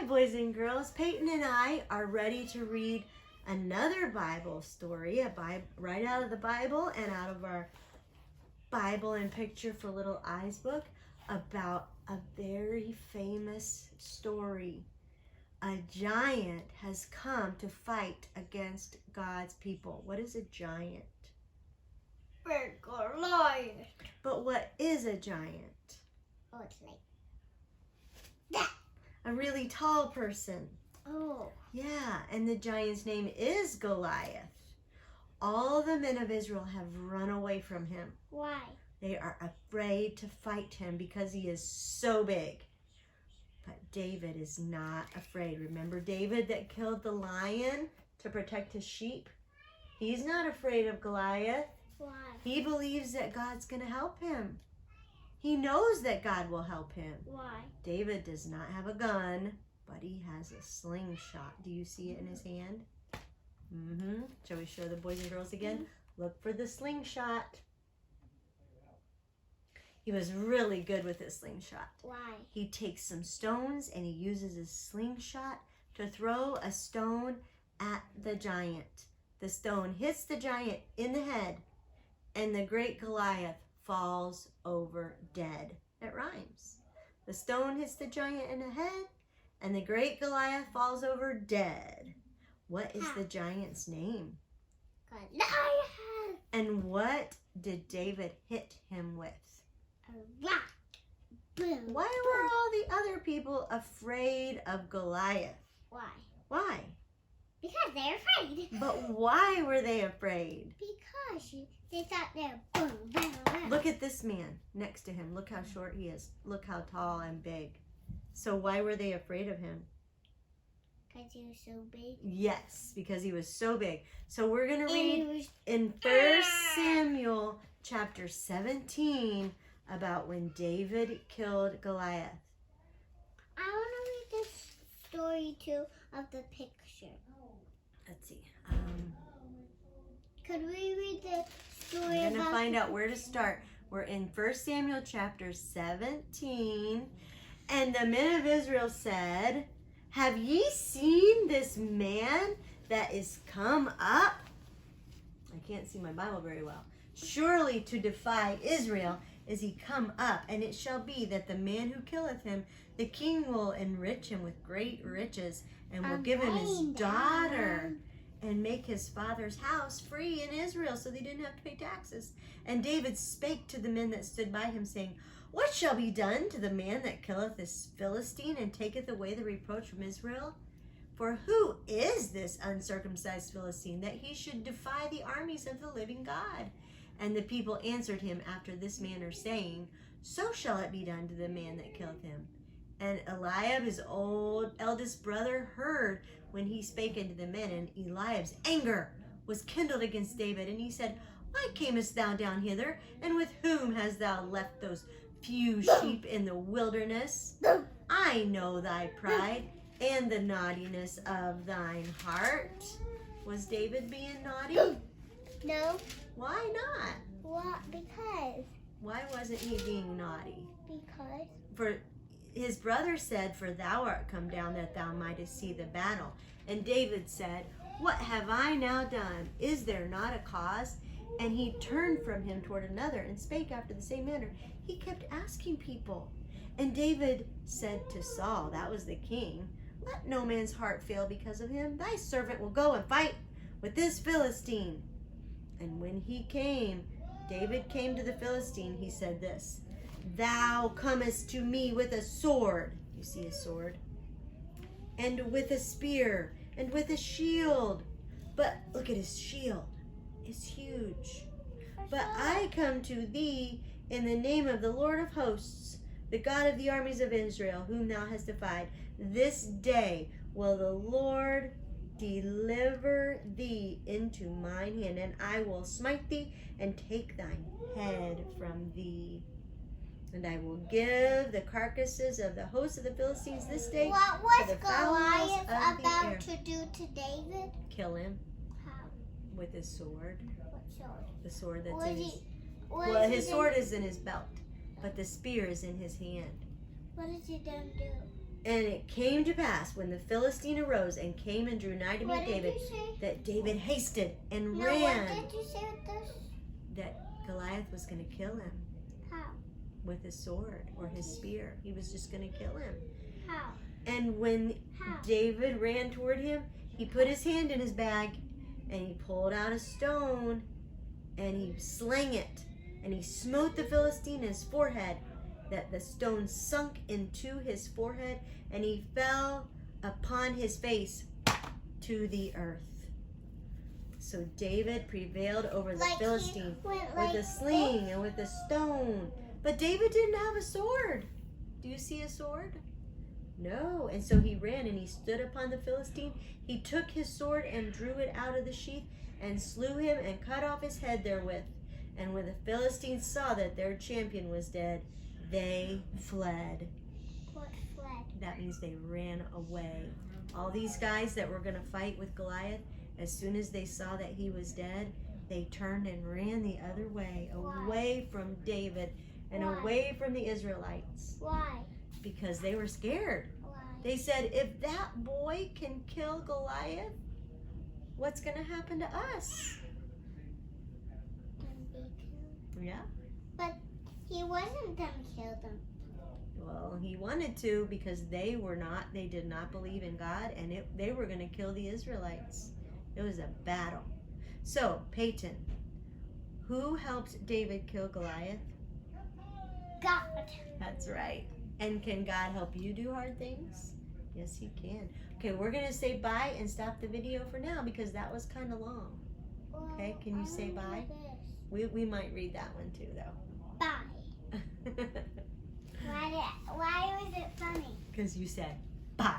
boys and girls. Paityn and I are ready to read another Bible story, right out of the Bible and out of our Bible and Picture for Little Eyes book, about a very famous story. A giant has come to fight against God's people. What is a giant? Goliath. But what is a giant? Oh, it's like that. A really tall person. Oh. Yeah, and the giant's name is Goliath. All the men of Israel have run away from him. Why? They are afraid to fight him because he is so big. But David is not afraid. Remember David that killed the lion to protect his sheep? He's not afraid of Goliath. Why? He believes that God's going to help him. He knows that God will help him. Why? David does not have a gun, but he has a slingshot. Do you see it in his hand? Mm-hmm. Shall we show the boys and girls again? Mm-hmm. Look for the slingshot. He was really good with his slingshot. Why? He takes some stones and he uses his slingshot to throw a stone at the giant. The stone hits the giant in the head, and the great Goliath falls over dead. It rhymes. The stone hits the giant in the head, and the great Goliath falls over dead. What is the giant's name? Goliath. And what did David hit him with? A rock. Boom. Why were all the other people afraid of Goliath? Why? Why? Because they're afraid. But why were they afraid? Because they thought they were boom, boom, boom. Look at this man next to him. Look how short he is. Look how tall and big. So why were they afraid of him? Because he was so big. Yes, because he was so big. So we're going to read in 1 Samuel chapter 17 about when David killed Goliath. I want to read this story too of the picture. Let's see. Could we read the story? I'm going to find out where to start. We're in 1 Samuel chapter 17. And the men of Israel said, "Have ye seen this man that is come up?" I can't see my Bible very well. "Surely to defy Israel is he come up, and it shall be that the man who killeth him, the king will enrich him with great riches, and will give him his daughter, and make his father's house free in Israel," so they didn't have to pay taxes. "And David spake to the men that stood by him, saying, What shall be done to the man that killeth this Philistine, and taketh away the reproach from Israel? For who is this uncircumcised Philistine, that he should defy the armies of the living God? And the people answered him after this manner, saying, So shall it be done to the man that killed him. And Eliab, his eldest brother, heard when he spake unto the men, and Eliab's anger was kindled against David. And he said, Why camest thou down hither? And with whom hast thou left those few sheep in the wilderness? I know thy pride and the naughtiness of thine heart. Was David being naughty? No. Why not? What? Because. Why wasn't he being naughty? Because. For his brother said, For thou art come down that thou mightest see the battle. And David said, What have I now done? Is there not a cause? And he turned from him toward another, and spake after the same manner. He kept asking people. And David said to Saul, that was the king, Let no man's heart fail because of him. Thy servant will go and fight with this Philistine. And when David came to the Philistine, he said this, Thou comest to me with a sword. You see a sword? And with a spear, and with a shield. But look at his shield. It's huge. But I come to thee in the name of the Lord of hosts, the God of the armies of Israel, whom thou hast defied. This day will the Lord deliver thee into mine hand, and I will smite thee and take thine head from thee. And I will give the carcasses of the hosts of the Philistines this day What to was the fowls Goliath of the air. about to do to David? Kill him How? with his sword. What sword? The sword that's Was in his... he? Well, his sword is in his belt, but the spear is in his hand. What did he then do? And it came to pass when the Philistine arose and came and drew nigh to What meet did David you say? that David hasted and No, ran. what did you say with this? That Goliath was going to kill him How? with his sword or his spear. He was just going to kill him. How? And when How? David ran toward him, he put his hand in his bag and he pulled out a stone and he slang it and he smote the Philistine in his forehead, that the stone sunk into his forehead and he fell upon his face to the earth. So David prevailed over the Philistine with a sling and with a stone. But David didn't have a sword. Do you see a sword? No. And so he ran and he stood upon the Philistine. He took his sword and drew it out of the sheath and slew him and cut off his head therewith. And when the Philistines saw that their champion was dead, they fled. What fled? That means they ran away. All these guys that were going to fight with Goliath, as soon as they saw that he was dead, they turned and ran the other way, away from David and away from the Israelites. Why? Because they were scared. Why? They said, if that boy can kill Goliath, what's going to happen to us? Yeah. But he wasn't gonna kill them. Well, he wanted to because they did not believe in God, and they were going to kill the Israelites. It was a battle. So, Paityn, who helped David kill Goliath? God. That's right. And can God help you do hard things? Yes, he can. Okay, we're going to say bye and stop the video for now because that was kind of long. Okay, can you say bye? We might read that one too, though. Bye. Why was it funny? Because you said bye.